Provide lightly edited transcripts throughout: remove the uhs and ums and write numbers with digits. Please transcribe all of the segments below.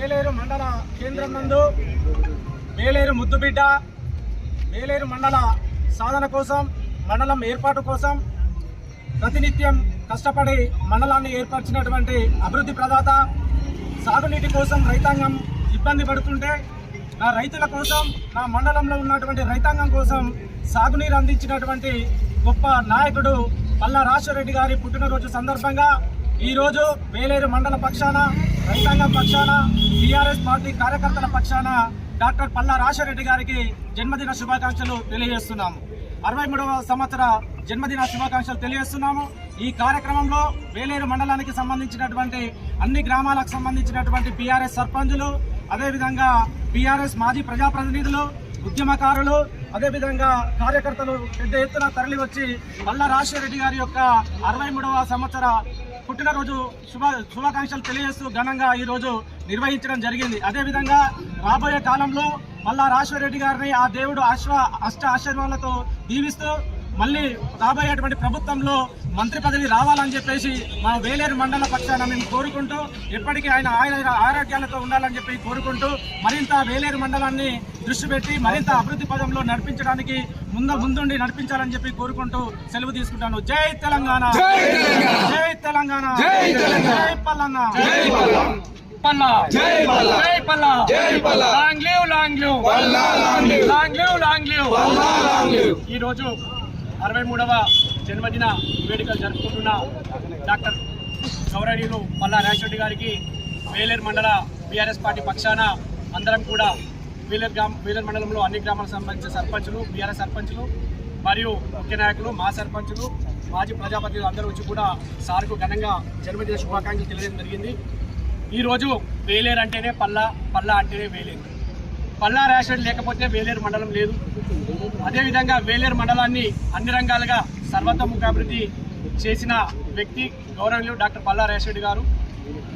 వేలేరు మండల కేంద్రం నందు వేలేరు ముద్దుబిడ్డ వేలేరు మండల సాధన కోసం, మండలం ఏర్పాటు కోసం ప్రతినిత్యం కష్టపడి మండలాన్ని ఏర్పరిచినటువంటి అభివృద్ధి ప్రదాత, సాగునీటి కోసం రైతాంగం ఇబ్బంది పడుతుంటే నా రైతుల కోసం, నా మండలంలో ఉన్నటువంటి రైతాంగం కోసం సాగునీరు అందించినటువంటి గొప్ప నాయకుడు పల్లా రాజశేఖర గారి పుట్టినరోజు సందర్భంగా ఈరోజు వేలేరు మండల పక్షాన, రైతాంగం పక్షాన, టీఆర్ఎస్ పార్టీ కార్యకర్తల పక్షాన డాక్టర్ పల్లా రాజశేఖర గారికి జన్మదిన శుభాకాంక్షలు తెలియజేస్తున్నాము. 63వ సంవత్సర జన్మదిన శుభాకాంక్షలు తెలియజేస్తున్నాము. ఈ కార్యక్రమంలో వేలేరు మండలానికి సంబంధించినటువంటి అన్ని గ్రామాలకు సంబంధించినటువంటి బీఆర్ఎస్ సర్పంచులు, అదేవిధంగా బీఆర్ఎస్ మాజీ ప్రజాప్రతినిధులు, ఉద్యమకారులు, అదేవిధంగా కార్యకర్తలు పెద్ద ఎత్తున తరలి వచ్చి పల్లా రాజశేఖర గారి యొక్క 63వ సంవత్సర పుట్టినరోజు శుభాకాంక్షలు తెలియజేస్తూ ఘనంగా ఈరోజు నిర్వహించడం జరిగింది. అదేవిధంగా రాబోయే కాలంలో పల్లా రాజశేఖర గారిని ఆ దేవుడు అష్ట ఆశీర్వాదాలతో దీవిస్తూ మళ్ళీ రాబోయేటువంటి ప్రభుత్వంలో మంత్రి పదవి రావాలని చెప్పేసి మా వేలేరు మండల పక్షాన మేము కోరుకుంటూ, ఎప్పటికీ ఆయన ఆరోగ్యాలతో ఉండాలని చెప్పి కోరుకుంటూ, మరింత వేలేరు మండలాన్ని దృష్టి పెట్టి మరింత అభివృద్ధి పదంలో నడిపించడానికి ముందుండి నడిపించాలని చెప్పి కోరుకుంటూ సెలవు తీసుకుంటాను. జై తెలంగాణ, జై తెలంగాణ, జై పల్లన్న, పల్లా, జై Palla, long live, long live, long live, long live. ఈరోజు 63వ జన్మదిన వేడుకలు జరుపుకుంటున్న డాక్టర్ గౌరవనీయులు పల్లా రాజశేఖర గారికి వేలేరు మండల బీఆర్ఎస్ పార్టీ పక్షాన అందరం కూడా వేలేరు మండలంలో అన్ని గ్రామాలకు సంబంధించిన సర్పంచులు, బీఆర్ఎస్ సర్పంచులు మరియు ముఖ్య నాయకులు, మా సర్పంచులు, మాజీ ప్రజాప్రతినిధులు అందరూ వచ్చి కూడా సార్కు ఘనంగా జన్మదిన శుభాకాంక్షలు తెలియజేయడం జరిగింది. ఈరోజు వేలేరు అంటేనే పల్లా, పల్లా అంటేనే వేలేరు. పల్లా రాజశేఖర లేకపోతే వేలేరు మండలం లేదు. అదేవిధంగా వేలేరు మండలాన్ని అన్ని రంగాలుగా సర్వతోముఖాభివృద్ధి చేసిన వ్యక్తి గౌరవనీయులు డాక్టర్ పల్లా రాజశేఖర గారు.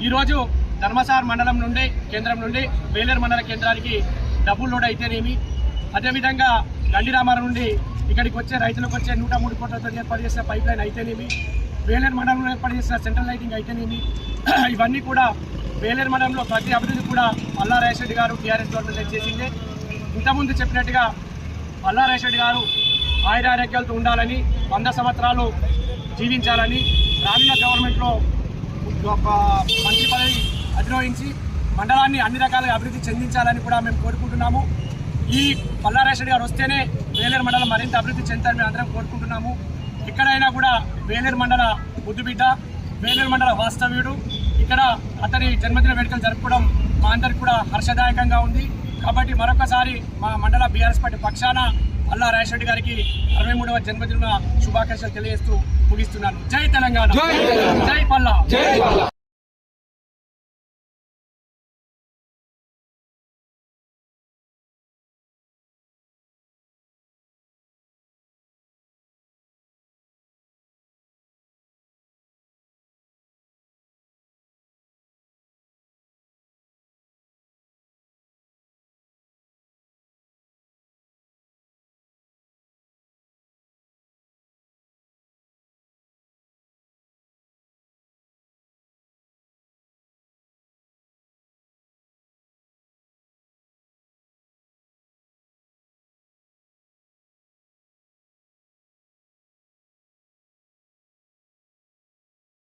ఈరోజు ధర్మసార్ మండలం నుండి, కేంద్రం నుండి వేలేరు మండల కేంద్రానికి డబుల్ లోడ్ అయితేనేమి, అదేవిధంగా గండి రామారం నుండి ఇక్కడికి వచ్చే రైతులకు వచ్చే 103 కోట్లతో ఏర్పాటు చేసిన పైప్ లైన్ అయితేనేమి, వేలేరు మండలంలో ఏర్పాటు చేసిన సెంట్రల్ లైటింగ్ అయితేనేమి, ఇవన్నీ కూడా వేలేరు మండలంలో ప్రతి అభివృద్ధి కూడా పల్లా రాజశేఖర గారు టీఆర్ఎస్ గవర్నమెంట్ చేసిందే. ఇంతకుముందు చెప్పినట్టుగా పల్లా రాజశేఖర గారు ఆయురారోగ్యాలతో ఉండాలని, 100 సంవత్సరాలు జీవించాలని, రానున్న గవర్నమెంట్లో మంత్రి పదవి అధిరోహించి మండలాన్ని అన్ని రకాలుగా అభివృద్ధి చెందించాలని కూడా మేము కోరుకుంటున్నాము. ఈ పల్లా రాజశేఖర గారు వస్తేనే వేలేరు మండలం మరింత అభివృద్ధి చెందాలని మేము అందరం కోరుకుంటున్నాము. ఎక్కడైనా కూడా వేలేరు మండల ముద్దుబిడ్డ, వేలేరు మండల వాస్తవ్యుడు, ఇక్కడ అతని జన్మదిన వేడుకలు జరుపుకోవడం మా అందరికి కూడా హర్షదాయకంగా ఉంది. కాబట్టి మరొకసారి మా మండల బీఆర్ఎస్ పార్టీ పక్షాన పల్లా రాజశేఖర గారికి 63వ జన్మదిన శుభాకాంక్షలు తెలియజేస్తూ ముగిస్తున్నాను. జై తెలంగాణ, జై పల్లా.